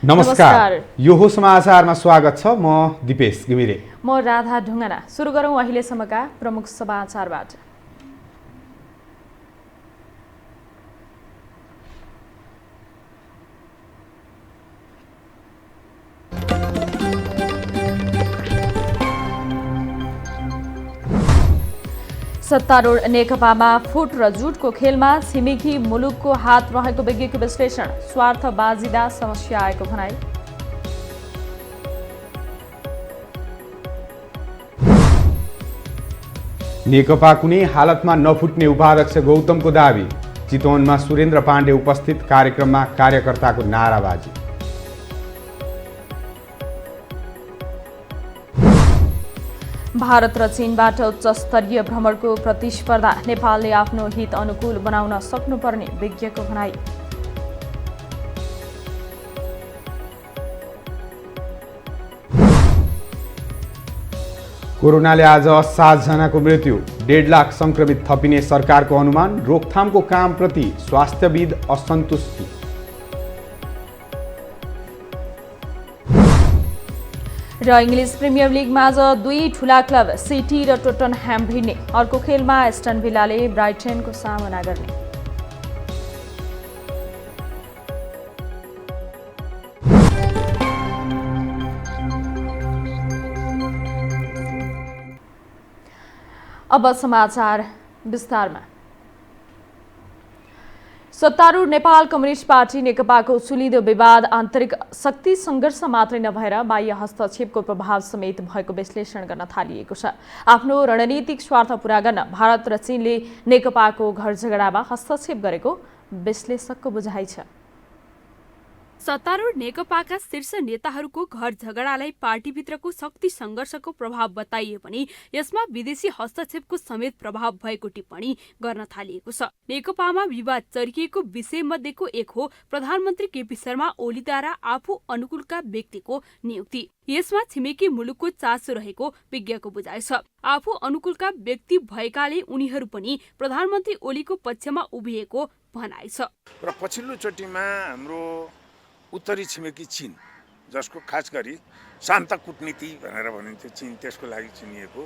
नमस्कार, यो हो समाचारमा स्वागत छ। म दिपेश घिमिरे। म राधा ढुङ्गाना। सुरु गरौँ अहिलेसम्मका प्रमुख समाचारबाट। सत्तारूढ नेकपामा फुट र जुटको खेलमा छिमेकी मुलुकको हात रहेको विज्ञको विश्लेषण। स्वार्थबाजिदा समस्या आएको भनाई। नेकपा कुनै हालतमा नफुट्ने उपाध्यक्ष गौतमको दावी। चितवनमा सुरेन्द्र पाण्डे उपस्थित कार्यक्रममा कार्यकर्ताको नाराबाजी। भारत र चीनबाट उच्च स्तरीय भ्रमणको प्रतिस्पर्धा। नेपालले आफ्नो हित अनुकूल बनाउन सक्नुपर्ने विज्ञको भनाई। कोरोनाले आज 7 जनाको मृत्यु। 1.5 लाख संक्रमित थपिने सरकारको अनुमान। रोकथामको कामप्रति स्वास्थ्यविद असन्तुष्टि। र इङ्ग्लिस प्रिमियर लिगमा आज दुई ठूला क्लब सिटी र टोटनह्याम भिड्ने। अर्को खेलमा एस्टन विलाले ब्राइटनको सामना गर्ने। अब समाचार विस्तारमा। सत्तारूढ नेपाल कम्युनिस्ट पार्टी नेकपाको सुलिदो विवाद आन्तरिक शक्ति सङ्घर्ष मात्रै नभएर बाह्य हस्तक्षेपको प्रभाव समेत भएको विश्लेषण गर्न थालिएको छ। आफ्नो रणनीतिक स्वार्थ पूरा गर्न भारत र चीनले नेकपाको घर झगडामा हस्तक्षेप गरेको विश्लेषकको बुझाइ छ। सत्तारूढ नेकपाका शीर्ष नेताहरूको घर झगडालाई पार्टीभित्रको शक्ति सङ्घर्षको प्रभाव बताइए पनि यसमा विदेशी हस्तक्षेपको समेत प्रभाव भएको टिप्पणी गर्न थालिएको छ। नेकपामा विवाद चर्किएको विषय मध्येको एक हो प्रधानमन्त्री केपी शर्मा ओलीद्वारा आफू अनुकूलका व्यक्तिको नियुक्ति। यसमा छिमेकी मुलुकको चासो रहेको विज्ञको बुझाइ छ। आफू अनुकूलका व्यक्ति भएकाले उनीहरू पनि प्रधानमन्त्री ओलीको पक्षमा उभिएको भनाइ छ। र पछिल्लो चोटिमा हाम्रो उत्तरी छिमेकी चीन, जसको खास गरी शान्त कूटनीति भनेर भनिन्थ्यो चीन, त्यसको लागि चिनिएको,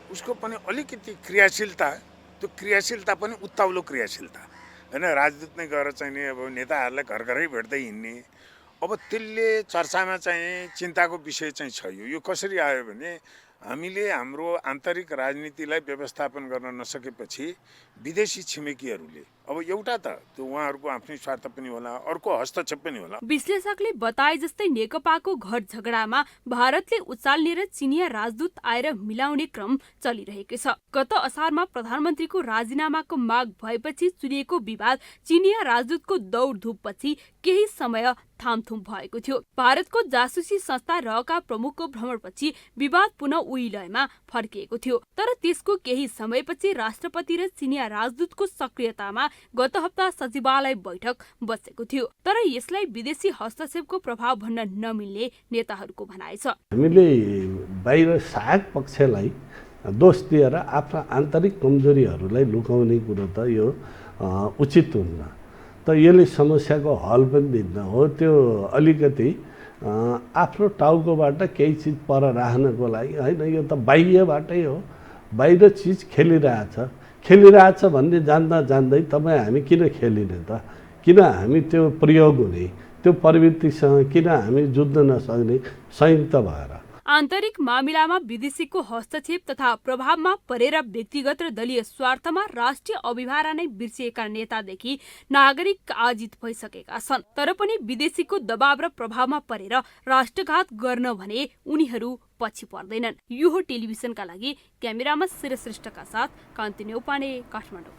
उसको पनि अलिकति क्रियाशीलता, त्यो क्रियाशीलता पनि उत्ताउलो क्रियाशीलता हैन। राजदूत नै गएर चाहिँ नि अब नेताहरूलाई घर घरै भेट्दै हिँड्ने, अब त्यसले चर्चामा चाहिँ चिन्ताको विषय चाहिँ छ। यो कसरी आयो भने हामीले हाम्रो आन्तरिक राजनीतिलाई व्यवस्थापन गर्न नसकेपछि विदेशी छिमेकीहरूले अब एउटा त त्यो उहाँहरूको आफ्नै स्वार्थ पनि होला, अर्को हस्तक्षेप पनि होला। विश्लेषकले बताए जस्तै नेकपाको घर झगडामा भारतले उचाल्ने र चिनिया राजदूत आएर मिलाउने क्रम चलिरहेको छ। गत असारमा प्रधानमन्त्रीको राजीनामाको माग भएपछि चुलिएको विवाद चिनिया राजदूतको दौडधुपपछि केही समय थामथुम भएको थियो। भारतको जासुसी संस्था रहका प्रमुखको भ्रमणपछि विवाद पुनः उही लयमा फर्किएको थियो। तर त्यसको केही समयपछि राष्ट्रपति र चिनिया राजदूतको सक्रियतामा गत हप्ता सचिवालय बैठक बसेको थियो। तर यसलाई विदेशी हस्तक्षेपको प्रभाव भन्न नमिल्ने नेताहरूको भनाइ छ। हामीले बाहिर सहायक पक्षलाई दोष दिएर आफ्ना आन्तरिक कमजोरीहरूलाई लुकाउने कुरो त यो उचित हुन्न। त यसले समस्याको हल पनि दिन्न हो। त्यो अलिकति आफ्नो टाउकोबाट केही चिज पर राख्नको लागि होइन, यो त बाह्यबाटै हो। बाहिर चिज खेलिरहेछ भन्ने जान्दै तपाईँ हामी किन खेलिने त? किन हामी त्यो प्रयोग हुने, त्यो प्रवृत्तिसँग किन हामी जुझ्न नसक्ने संयुक्त भएर? आन्तरिक मामिलामा विदेशीको हस्तक्षेप तथा प्रभावमा परेर व्यक्तिगत र दलीय स्वार्थमा राष्ट्रिय अभिभारा नै बिर्सिएका नेतादेखि नागरिक आजित भइसकेका छन्। तर पनि विदेशीको दबाव र प्रभावमा परेर राष्ट्रघात गर्न भने उनीहरू पछि पर्दैनन्। यो हो टेलिभिजनका लागि क्यामेरामा शिरश्रेष्ठका साथ कान्ति न्यौपाने, काठमाडौँ।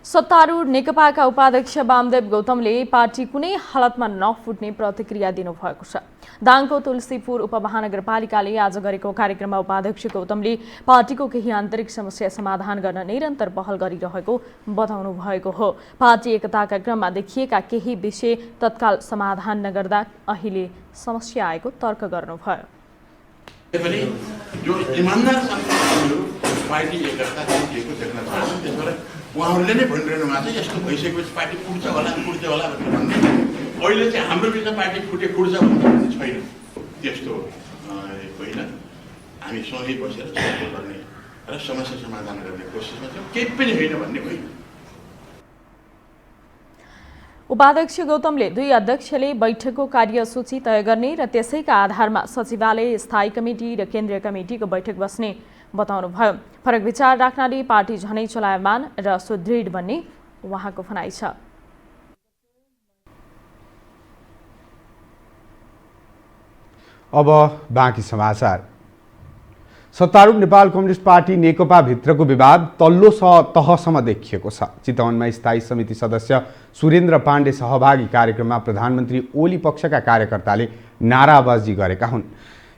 सत्तारूढ नेकपाका उपाध्यक्ष वामदेव गौतमले पार्टी कुनै हालतमा नफुट्ने प्रतिक्रिया दिनुभएको छ। दाङको तुलसीपुर उपमहानगरपालिकाले आज गरेको कार्यक्रममा उपाध्यक्ष गौतमले पार्टीको केही आन्तरिक समस्या समाधान गर्न निरन्तर पहल गरिरहेको बताउनु भएको हो। पार्टी एकताका क्रममा देखिएका केही विषय तत्काल समाधान नगर्दा अहिले समस्या आएको तर्क गर्नुभयो। पार्टी एकता देखिएको देख्न चाहन्छ, त्यसबाट उहाँहरूले नै भनिरहनु भएको छ यस्तो भइसकेपछि पार्टी फुट्छ होला भनेर भन्ने। अहिले चाहिँ हाम्रो बिचमा पार्टी फुट्छ भन्ने छैन, त्यस्तो होइन। हामी सँगै बसेर छलफल गर्ने र समस्या समाधान गर्ने कोसिसमा छौँ, केही पनि होइन भन्ने होइन। उपाध्यक्ष गौतमले दुई अध्यक्षले बैठकको कार्यसूची तय गर्ने र त्यसैका आधारमा सचिवालय, स्थायी कमिटी र केन्द्रीय कमिटीको बैठक बस्ने बताउनुभयो। फरक विचार राख्नाले पार्टी झनै चलायमान र सुदृढ बन्ने उहाँको भनाइ छ। अब बाँकी समाचार। सत्तारूढ नेपाल कम्युनिस्ट पार्टी नेकपा भित्रको विवाद तल्लो तहसम्म देखिएको छ। चितवनमा स्थायी समिति सदस्य सुरेन्द्र पाण्डे सहभागी कार्यक्रममा प्रधानमन्त्री ओली पक्षका कार्यकर्ताले नाराबाजी गरेका हुन्।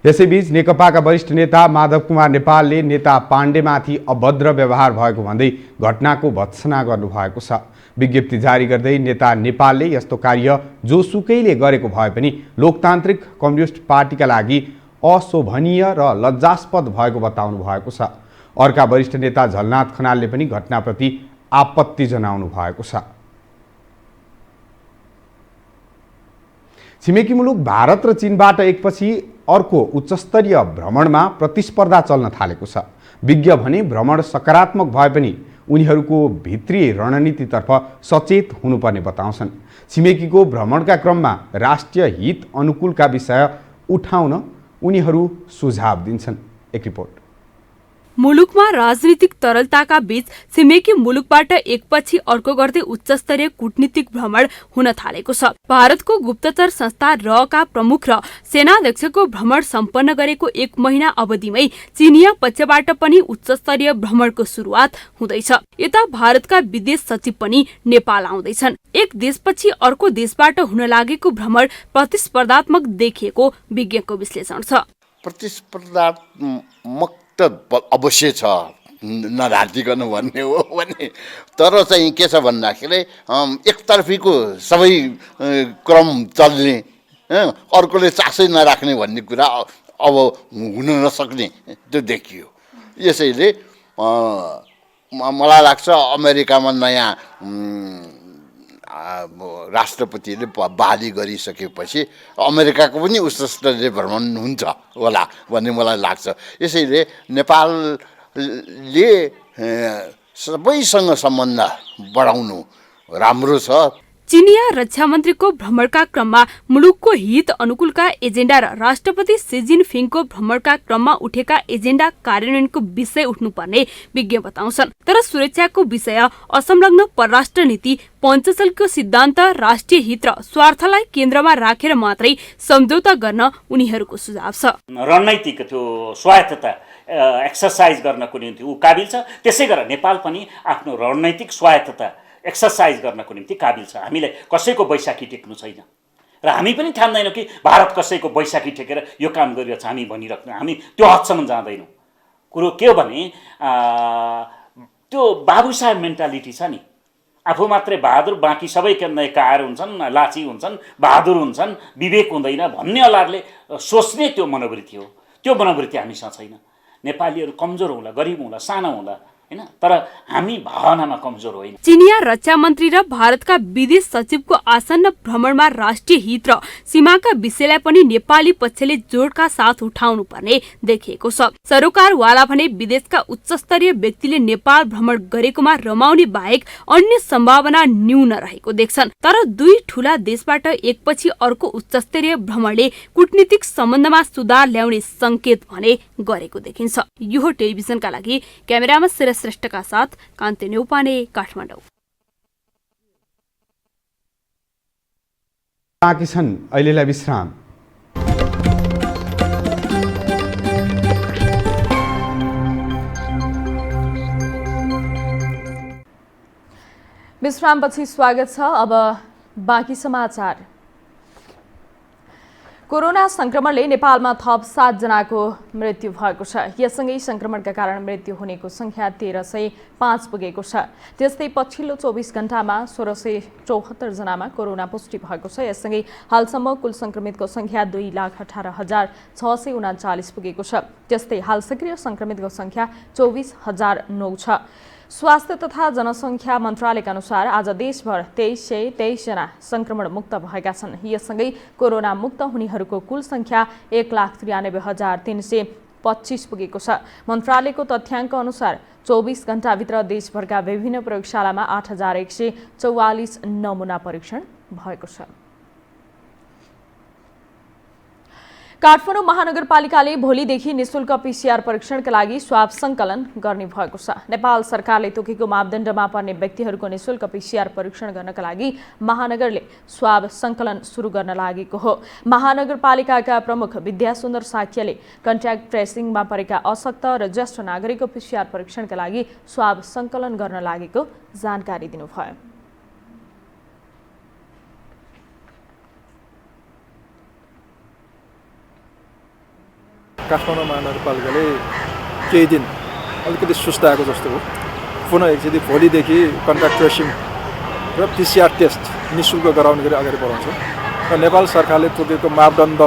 यसैबीच नेकपाका वरिष्ठ नेता माधव कुमार नेपालले नेता पाण्डेमाथि अभद्र व्यवहार भएको भन्दै घटनाको भत्सना गर्नुभएको छ। विज्ञप्ति जारी गर्दै नेता नेपालले यस्तो कार्य जोसुकैले गरेको भए पनि लोकतान्त्रिक कम्युनिस्ट पार्टीका लागि अशोभनीय र लज्जास्पद भएको बताउनु भएको छ। अर्का वरिष्ठ नेता झलनाथ खनालले पनि घटनाप्रति आपत्ति जनाउनु भएको छ। छिमेकी मुलुक भारत र चीनबाट एकपछि अर्को उच्चस्तरीय भ्रमणमा प्रतिस्पर्धा चल्न थालेको छ। विज्ञ भने भ्रमण सकारात्मक भए पनि उनीहरूको भित्री रणनीतितर्फ सचेत हुनुपर्ने बताउँछन्। छिमेकीको भ्रमणका क्रममा राष्ट्रिय हित अनुकूलका विषय उठाउन उनीहरू सुझाव दिन्छन्। एक रिपोर्ट। मुलुकमा राजनीतिक तरलताका बीच छिमेकी मुलुकबाट एकपछि अर्को गर्दै उच्चस्तरीय कूटनीतिक भ्रमण हुन थालेको छ। भारतको गुप्तचर संस्था रका प्रमुख र सेनाध्यक्षको भ्रमण सम्पन्न गरेको 1 महिना अवधिमै चीनिया पक्षबाट पनि उच्चस्तरीय भ्रमणको सुरुवात हुँदैछ। यता भारतका विदेश सचिव पनि नेपाल आउँदैछन्। एक देशपछि अर्को देशबाट हुन लागेको भ्रमण प्रतिस्पर्धात्मक देखिएको विज्ञको विश्लेषण छ। प्रतिस्पर्धात्मक अवश्य छ, नराजिकन भन्ने हो भने, तर चाहिँ के छ भन्दाखेरि एकतर्फीको सबै क्रम चल्ने, अर्कोले चासै नराख्ने भन्ने कुरा अब हुन नसक्ने त्यो देखियो। यसैले मलाई लाग्छ अमेरिकामा नयाँ राष्ट्रपतिले बहाली गरिसकेपछि अमेरिकाको पनि उच्चस्तरीय भ्रमण हुन्छ होला भन्ने मलाई लाग्छ। यसैले नेपालले सबैसँग सम्बन्ध बढाउनु राम्रो छ। चीनिया रक्षा मन्त्रीको भ्रमणका क्रममा मुलुकको हित अनुकूलका एजेन्डा र राष्ट्रपति सी जिनपिङको भ्रमणका क्रममा उठेका एजेन्डा कार्यान्वयनको विषय उठ्नुपर्ने विज्ञ बताउँछन्। तर सुरक्षाको विषय, असंलग्न परराष्ट्र नीति, पञ्चशलको सिद्धान्त, राष्ट्रिय हित र स्वार्थलाई केन्द्रमा राखेर मात्रै सम्झौता गर्न उनीहरूको सुझाव छ। रणनीतिक त्यो स्वायत्तता एक्सरसाइज गर्नको निम्ति ऊ काबिल छ। त्यसै गरेर नेपाल पनि आफ्नो रणनीतिक स्वायत्तता एक्सरसाइज गर्नको निम्ति काबिल छ। हामीलाई कसैको बैशाखी टेक्नु छैन र हामी पनि ठान्दैनौँ कि भारत कसैको बैशाखी टेकेर यो काम गरिरहेछ हामी भनिराख्नु। हामी त्यो हदसम्म जाँदैनौँ। कुरो के हो भने त्यो बाबु साहेब मेन्टालिटी छ नि, आफू मात्रै बहादुर, बाँकी सबै कायर हुन्छन्, लाची हुन्छन्, बहादुर हुन्छन्, विवेक हुँदैन भन्ने अलारले सोच्ने त्यो मनोवृत्ति हो। त्यो मनोवृत्ति हामीसँग छैन। नेपालीहरू कमजोर होला, गरिब होला, सानो होला, हैन, तर हामी भावनामा कमजोर होइन। चीनिया रक्षा मन्त्री र भारतका विदेश सचिवको आसन्न भ्रमणमा राष्ट्रिय हित र सीमाका विषयलाई पनि नेपाली पक्षले जोडका साथ उठाउनु पर्ने देखिएको छ। सरोकारवाला भने विदेशका उच्चस्तरीय व्यक्तिले नेपाल भ्रमण गरेकोमा रमाउने बाहेक अन्य सम्भावना न्यून रहेको देख्छन्। तर दुई ठूला देशबाट एकपछि अर्को उच्चस्तरीय भ्रमणले कूटनीतिक सम्बन्धमा सुधार ल्याउने संकेत भने गरेको देखिन्छ। यो टेलिभिजनका लागि क्यामेरामा श्रेष्ठका साथ कान्ति न्यौपाने, काठमाडौँ। बाँकी छन् अहिलेलाई विश्राम। विश्रामपछि स्वागत छ। अब बाँकी समाचार। कोरोना संक्रमणले नेपालमा थप 7 जनाको मृत्यु भएको छ। यससँगै संक्रमणका कारण मृत्यु हुनेको संख्या 1305 पुगेको छ। त्यस्तै पछिल्लो 24 घण्टामा 1674 जनामा कोरोना पुष्टि भएको छ। यससँगै हालसम्म कुल संक्रमितको संख्या 2,18,639 पुगेको छ। त्यस्तै हाल सक्रिय संक्रमितको संख्या 24,009 छ। स्वास्थ्य तथा जनसङ्ख्या मन्त्रालयका अनुसार आज देशभर 2323 जना संक्रमण मुक्त भएका छन्। यससँगै कोरोना मुक्त हुनेहरूको कुल संख्या 1,93,325 पुगेको छ। मन्त्रालयको तथ्याङ्क अनुसार 24 घण्टाभित्र देशभरका विभिन्न प्रयोगशालामा 8,144 नमुना परीक्षण भएको छ। काठमाडौँ महानगरपालिकाले भोलिदेखि निशुल्क पीसीआर परीक्षणका लागि स्वाब सङ्कलन गर्ने भएको छ। नेपाल सरकारले तोकेको मापदण्डमा पर्ने व्यक्तिहरूको निशुल्क पीसीआर परीक्षण गर्नका लागि महानगरले स्वाब सङ्कलन सुरु गर्न लागेको हो। महानगरपालिकाका प्रमुख विद्यासुन्दर साक्यले कन्ट्याक्ट ट्रेसिङमा परेका अशक्त र ज्येष्ठ नागरिकको पीसीआर परीक्षणका लागि स्वाब सङ्कलन गर्न लागेको जानकारी दिनुभयो। काठमाडौँ महानगरपालिकाले केही दिन अलिकति सुस्ताएको जस्तो हो। पुनः एकचोटि भोलिदेखि कन्ट्याक्ट ट्रेसिङ र पीसीआर टेस्ट निःशुल्क गराउने गरी अगाडि बढाउँछौँ र नेपाल सरकारले तोकेको मापदण्ड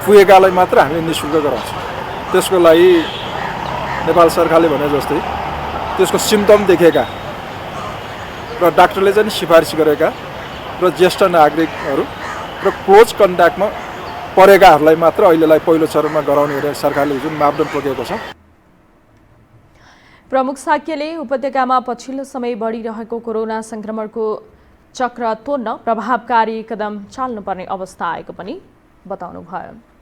पुगेकालाई मात्र हामीले निःशुल्क गराउँछौँ। त्यसको लागि नेपाल सरकारले भने जस्तै त्यसको सिम्टम देखेका र डाक्टरले चाहिँ सिफारिस गरेका र ज्येष्ठ नागरिकहरू र क्लोज कन्ट्याक्टमा परेकाहरूलाई मात्र अहिलेलाई पहिलो चरणमा गराउने गरेर सरकारले जुन मापदण्ड तोकेको छ। प्रमुख साक्यले उपत्यकामा पछिल्लो समय बढिरहेको कोरोना संक्रमणको चक्र तोड्न प्रभावकारी कदम चाल्नुपर्ने अवस्था आएको पनि बताउनुभयो।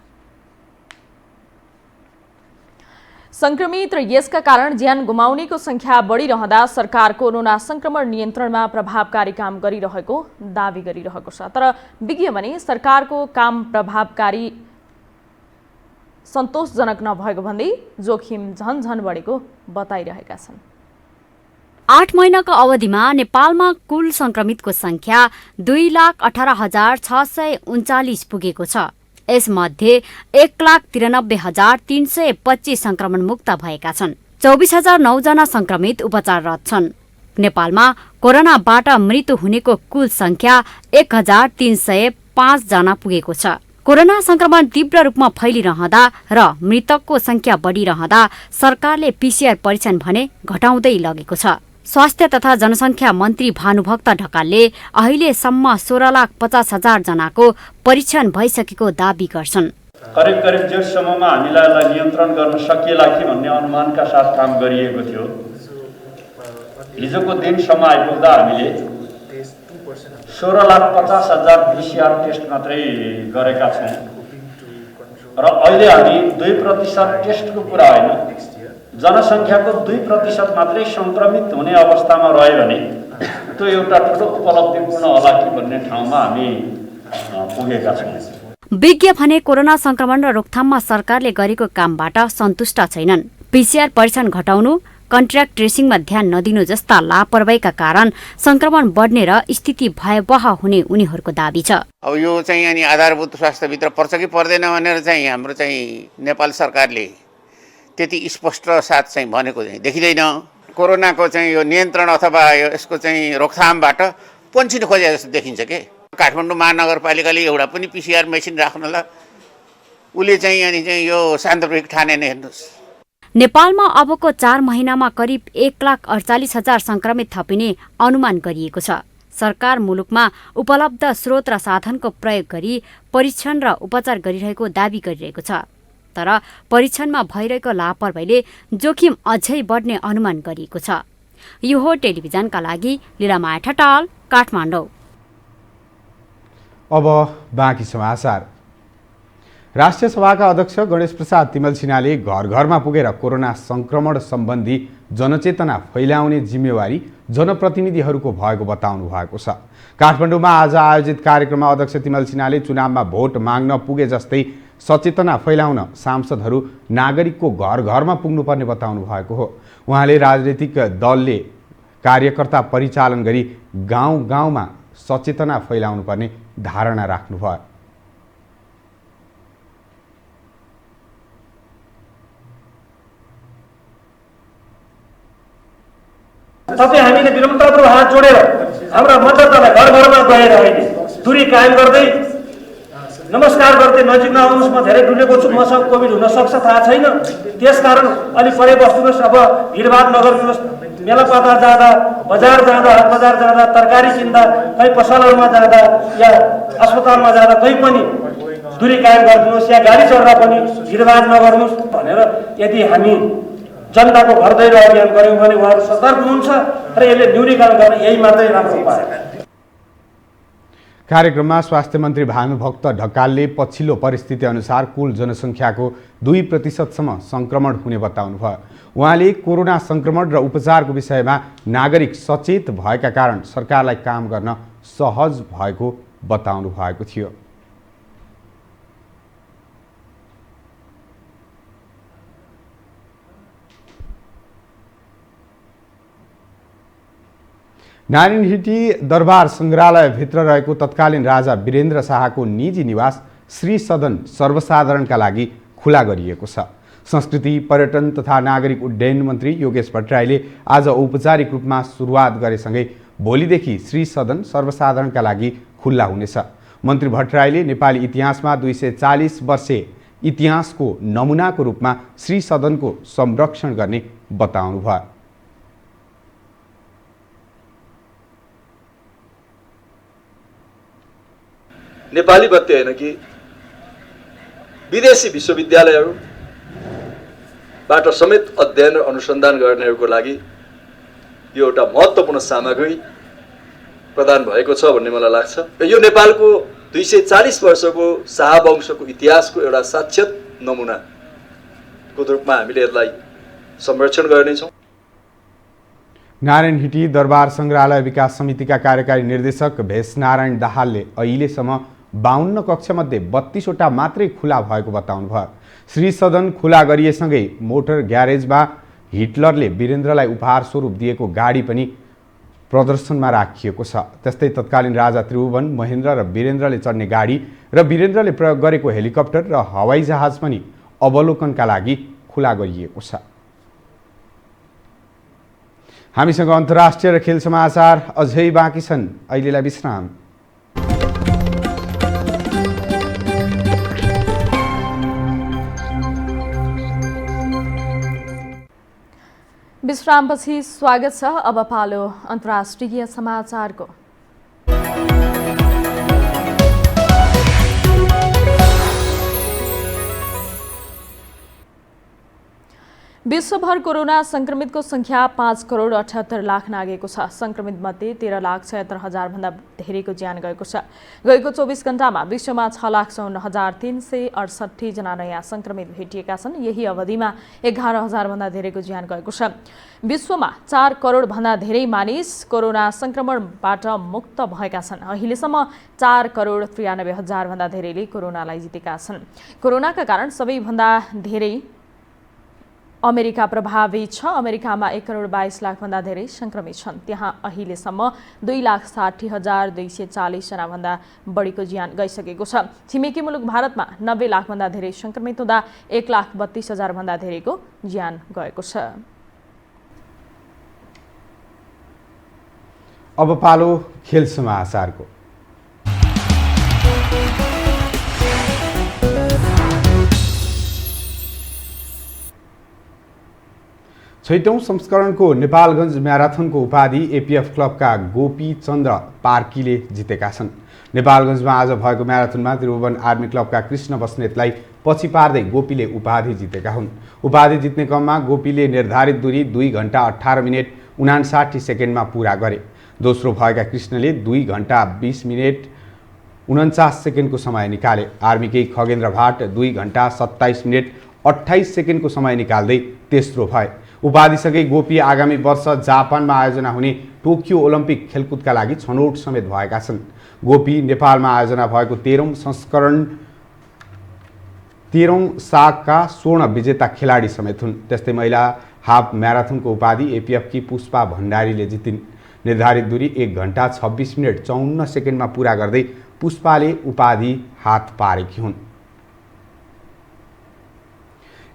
संक्रमित र यसका कारण ज्यान गुमाउनेको संख्या बढिरहँदा सरकार कोरोना संक्रमण नियन्त्रणमा प्रभावकारी काम गरिरहेको दावी गरिरहेको छ। तर विज्ञ भने सरकारको काम प्रभावकारी सन्तोषजनक नभएको भन्दै जोखिम झन बढेको बताइरहेका छन्। 8 महिनाको अवधिमा नेपालमा कुल संक्रमितको संख्या 2,18,639 पुगेको छ। यसमध्ये 1,93,325 संक्रमण मुक्त भएका छन्। 24,009 जना संक्रमित उपचाररत छन्। नेपालमा कोरोनाबाट मृत्यु हुनेको कुल संख्या 1,305 जना पुगेको छ। कोरोना संक्रमण तीव्र रूपमा फैलिरहँदा र मृतकको संख्या बढिरहँदा सरकारले पीसीआर परीक्षण भने घटाउँदै लगेको छ। स्वास्थ्य तथा जनसङ्ख्या मन्त्री भानुभक्त ढकालले अहिलेसम्म 16,50,000 जनाको परीक्षण भइसकेको दावी गर्छन्। करिब जेठसम्ममा हामीलाई नियन्त्रण गर्न सकिएला कि भन्ने अनुमानका साथ काम गरिएको थियो। हिजोको दिनसम्म आइपुग्दा हामीले 16,50,000 पीसीआर टेस्ट मात्रै गरेका छौँ र अहिले हामी 2% टेस्टको कुरा होइन, जनसङ्ख्याको 2% मात्रै संक्रमित हुने अवस्थामा रह्यो भने त्यो एउटा ठुलो उपलब्धिपूर्ण होला कि भन्ने ठाउँमा हामी पुगेका छौँ। विज्ञ भने कोरोना संक्रमण र रोकथाममा सरकारले गरेको कामबाट सन्तुष्ट छैनन्। पीसीआर परीक्षण घटाउनु, कन्ट्र्याक्ट ट्रेसिङमा ध्यान नदिनु जस्ता लापरवाहीका कारण संक्रमण बढ्ने र स्थिति भयावह हुने उनीहरूको दावी छ। अब यो चाहिँ अनि आधारभूत स्वास्थ्यभित्र पर्छ कि पर्दैन भनेर चाहिँ हाम्रो चाहिँ नेपाल सरकारले त्यति स्पष्ट साथ चाहिँ भनेको चाहिँ देखिँदैन। कोरोनाको चाहिँ यो नियन्त्रण अथवा यसको चाहिँ रोकथामबाट पन्छिन खोजे जस्तो देखिन्छ के। काठमाडौँ महानगरपालिकाले एउटा पनि पीसीआर मेसिन राख्नलाई उसले चाहिँ अनि चाहिँ यो सान्दर्भिक ठानेन। हेर्नुहोस्, नेपालमा अबको 4 महिनामा करिब 1,48,000 संक्रमित थपिने अनुमान गरिएको छ। सरकार मुलुकमा उपलब्ध स्रोत र साधनको प्रयोग गरी परीक्षण र उपचार गरिरहेको दावी गरिरहेको छ। तर परीक्षणमा भइरहेको लापरवाहीले जोखिम अझै बढ्ने अनुमान गरिएको छ। यो हो टेलिभिजनका लागि लीलामाया ठटाल, काठमाडौँ। अब बाँकी समाचार। राष्ट्रिय सभाका अध्यक्ष गणेश प्रसाद तिमल सिन्हाले घर घरमा पुगेर कोरोना संक्रमण सम्बन्धी जनचेतना फैलाउने जिम्मेवारी जनप्रतिनिधिहरूको भएको बताउनु भएको छ। काठमाडौँमा आज आयोजित कार्यक्रममा अध्यक्ष तिमल सिन्हाले चुनावमा भोट माग्न पुगे जस्तै सचेतना फैलाउन सांसदहरू नागरिकको घर घरमा पुग्नुपर्ने बताउनु भएको हो। उहाँले राजनीतिक दलले कार्यकर्ता परिचालन गरी गाउँ गाउँमा सचेतना फैलाउनु पर्ने धारणा राख्नुभयो। तपाईँ हामीले विनम्रपूर्वक हात जोडेर हाम्रा मतदातालाई घर घरमा गएर अहिले दूरी कायम गर्दै नमस्कार गर्दै नजिक नआउनुहोस्, म धेरै डुलेको छु, मसँग कोभिड हुन सक्छ थाहा छैन, त्यसकारण अलि परे बस्नुहोस्, अब भिडभाड नगर्नुहोस्, मेला पाता जाँदा, बजार जाँदा, हाट बजार जाँदा, तरकारी किन्दा, कहीँ पसलहरूमा जाँदा या अस्पतालमा जाँदा कहीँ पनि दूरी कायम गरिदिनुहोस्, या गाडी चढ्दा पनि भिडभाड नगर्नुहोस् भनेर यदि हामी जनताको घर दैलो अभियान गऱ्यौँ भने उहाँहरू सतर्क हुनुहुन्छ र यसले न्यूनीकरण गर्न यही मात्रै राम्रो उपाय। कार्यक्रममा स्वास्थ्य मन्त्री भानुभक्त ढकालले पछिल्लो परिस्थिति अनुसार कुल जनसङ्ख्याको 2% संक्रमण हुने बताउनुभयो। उहाँले कोरोना संक्रमण र उपचारको विषयमा नागरिक सचेत भएका कारण सरकारलाई काम गर्न सहज भएको बताउनु भएको थियो। नारायणहिटी दरबार सङ्ग्रहालयभित्र रहेको तत्कालीन राजा वीरेन्द्र शाहको निजी निवास श्री सदन सर्वसाधारणका लागि खुला गरिएको छ। संस्कृति, पर्यटन तथा नागरिक उड्डयन मन्त्री योगेश भट्टराईले आज औपचारिक रूपमा सुरुवात गरेसँगै भोलिदेखि श्री सदन सर्वसाधारणका लागि खुल्ला हुनेछ। मन्त्री भट्टराईले नेपाली इतिहासमा 240 वर्षे इतिहासको नमुनाको रूपमा श्री सदनको संरक्षण गर्ने बताउनुभयो। नेपाली मात्रै होइन कि विदेशी विश्वविद्यालयहरूबाट समेत अध्ययन र अनुसन्धान गर्नेहरूको लागि यो एउटा महत्त्वपूर्ण सामग्री प्रदान भएको छ भन्ने मलाई लाग्छ। र यो नेपालको 240 वर्षको शाहवंशको इतिहासको एउटा साक्षात नमुनाको रूपमा हामीले यसलाई संरक्षण गर्नेछौँ। नारायणहिटी दरबार सङ्ग्रहालय विकास समितिका कार्यकारी निर्देशक भेषनारायण दाहालले अहिलेसम्म 52 कक्षमध्ये 32वटा मात्रै खुला भएको बताउनु भयो। श्री सदन खुला गरिएसँगै मोटर ग्यारेजमा हिटलरले वीरेन्द्रलाई उपहार स्वरूप दिएको गाडी पनि प्रदर्शनमा राखिएको छ। त्यस्तै तत्कालीन राजा त्रिभुवन, महेन्द्र र वीरेन्द्रले चढ्ने गाडी र वीरेन्द्रले प्रयोग गरेको हेलिकप्टर र हवाईजहाज पनि अवलोकनका लागि खुला गरिएको छ। हामीसँग अन्तर्राष्ट्रिय र खेल समाचार अझै बाँकी छन्। अहिलेलाई विश्राम। विश्रामपछि स्वागत छ। अब पालो अन्तर्राष्ट्रिय समाचारको। विश्वभर कोरोना संक्रमितको संख्या 5,78,00,000 नागेको छ। संक्रमित मध्ये 13,76,000 भन्दा धेरैको ज्यान गएको छ। गएको 24 घण्टामा विश्वमा 6,54,368 जना नयाँ संक्रमित भेटिएका छन्। यही अवधिमा 11,000 भन्दा धेरैको ज्यान गएको छ। विश्वमा 4 करोड भन्दा धेरै मानिस कोरोना संक्रमणबाट मुक्त भएका छन्। अहिलेसम्म 4,93,000 भन्दा धेरैले कोरोनालाई जितेका छन्। कोरोनाका कारण सबैभन्दा धेरै अमेरिका प्रभावित छ। अमेरिकामा 1,22,00,000 भन्दा धेरै संक्रमित छन्। त्यहाँ अहिलेसम्म 2,60,240 जना भन्दा बढीको ज्यान गइसकेको छ। छिमेकी मुलुक भारतमा 90 लाख भन्दा धेरै संक्रमित हुँदा 1,32,000 भन्दा धेरैको ज्यान गएको छ। अब पालो खेल समाचारको। छैटौं संस्करणको नेपालगञ्ज म्याराथनको उपाधि एपीएफ क्लबका गोपी चन्द्र पार्कीले जितेका छन्। नेपालगञ्जमा आज भएको म्याराथनमा त्रिभुवन आर्मी क्लबका कृष्ण बस्नेतलाई पछि पार्दै गोपीले उपाधि जितेका हुन्। उपाधि जित्ने क्रममा गोपीले निर्धारित दूरी 2 घण्टा 18 मिनेट 59 सेकेन्डमा पूरा गरे। दोस्रो भएका कृष्णले 2 घण्टा 20 मिनेट 49 सेकेन्डको समय निकाले। आर्मीकै खगेन्द्र भाट 2 घण्टा 27 मिनेट 28 सेकेन्डको समय निकाल्दै तेस्रो भए। उपाधिसँगै गोपी आगामी वर्ष जापानमा आयोजना हुने टोकियो ओलम्पिक खेलकुदका लागि छनौट समेत भएका छन्। गोपी नेपालमा आयोजना भएको 13औं संस्करण 13औं सागका स्वर्ण विजेता खेलाडी समेत हुन्। त्यस्तै महिला हाफ म्याराथनको उपाधि एपीएफ की पुष्पा भण्डारीले जितिन्। निर्धारित दूरी 1 घण्टा 26 मिनट 54 सेकेन्डमा पूरा गर्दै पुष्पाले उपाधि हात पारेकी हुन्।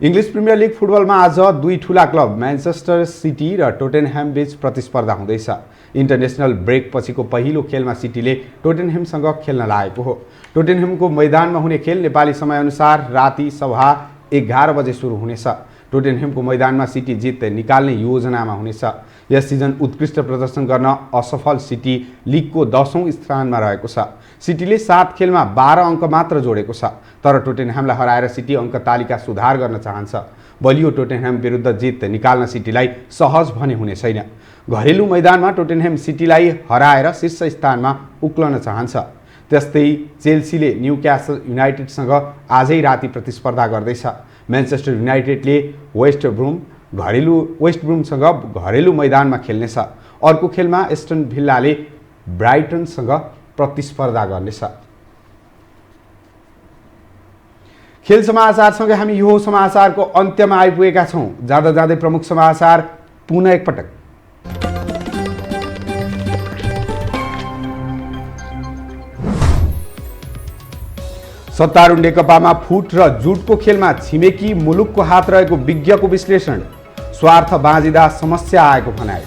इङ्ग्लिस प्रिमियर लिग फुटबलमा आज 2 ठूला क्लब म्यान्चेस्टर सिटी र टोटेनह्याम बीच प्रतिस्पर्धा हुँदैछ। इन्टरनेसनल ब्रेक पछिको पहिलो खेलमा सिटीले टोटेनह्यामसँग खेल्न लागेको हो। टोटेनह्यामको मैदानमा हुने खेल नेपाली समयअनुसार राति 11:15 बजे सुरु हुनेछ। टोटेनह्यामको मैदानमा सिटी जित निकाल्ने योजनामा हुनेछ। यस सिजन उत्कृष्ट प्रदर्शन गर्न असफल सिटी लिगको 10औं स्थानमा रहेको छ। सिटीले 7 खेलमा 12 अङ्क मात्र जोडेको छ, तर टोटेनह्यामलाई हराएर सिटी अङ्क तालिका सुधार गर्न चाहन्छ। बलियो टोटेनह्याम विरुद्ध जित निकाल्न सिटीलाई सहज भने हुने छैन। घरेलु मैदानमा टोटेनह्याम सिटीलाई हराएर शीर्ष स्थानमा उक्लन चाहन्छ। त्यस्तै चेल्सीले न्युक्यासल युनाइटेडसँग आजै राति प्रतिस्पर्धा गर्दैछ। म्यान्चेस्टर युनाइटेडले वेस्ट ब्रुमसँग घरेलु मैदानमा खेल्नेछ। अर्को खेलमा एस्टन भिल्लाले ब्राइटनसँग प्रतिस्पर्धा गर्नेछ। खेल समाचारसँगै हामी यो समाचारको अन्त्यमा आइपुगेका छौँ। जाँदा जाँदै प्रमुख समाचार पुनः एकपटक। सत्तारूढ नेकपामा फुट र जुटको खेलमा छिमेकी मुलुकको हात रहेको विज्ञको विश्लेषण। स्वार्थ बाँझिदा समस्या आएको भनाए।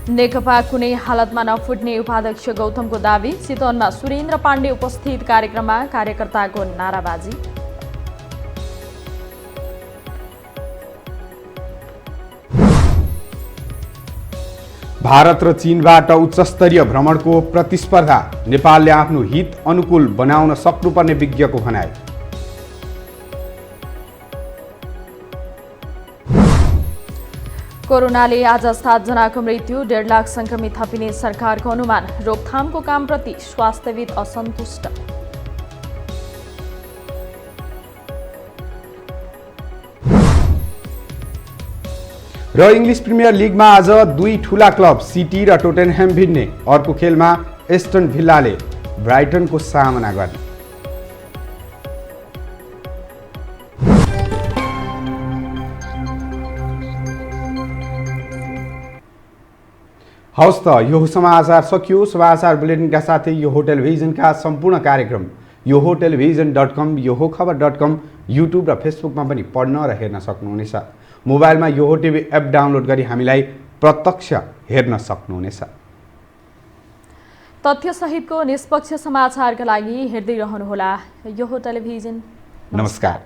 नेकपा कुनै हालतमा नफुट्ने उपाध्यक्ष गौतमको दावी। चितवनमा सुरेन्द्र पाण्डे उपस्थित कार्यक्रममा कार्यकर्ताको नाराबाजी। भारत र चीनबाट उच्चस्तरीय भ्रमणको प्रतिस्पर्धा। नेपालले आफ्नो हित अनुकूल बनाउन सक्नुपर्ने विज्ञको भनाए। कोरोनाले आज 7 जनाको मृत्यु, 1.5 लाख संक्रमित थपिने सरकारको अनुमान। रोकथामको कामप्रति स्वास्थ्यविद असन्तुष्ट। र इङ्ग्लिस प्रिमियर लिगमा आज 2 ठूला क्लब सिटी र टोटेनह्याम भिड्ने। अर्को खेलमा एस्टन भिल्लाले ब्राइटनको सामना गर्ने। हवस् त यो समाचार सकियो। समाचार बुलेटिनका साथै यो टेलिभिजनका सम्पूर्ण कार्यक्रम yohoTelevision.com, yohoखबर.com, युट्युब र फेसबुकमा पनि पढ्न र हेर्न सक्नुहुनेछ। मोबाइलमा योहो टिभी एप डाउनलोड गरी हामीलाई प्रत्यक्ष हेर्न सक्नुहुनेछ। तथ्यसहितको निष्पक्ष समाचारका लागि हेर्दै रहनुहोला योहो टेलिभिजन। नमस्कार।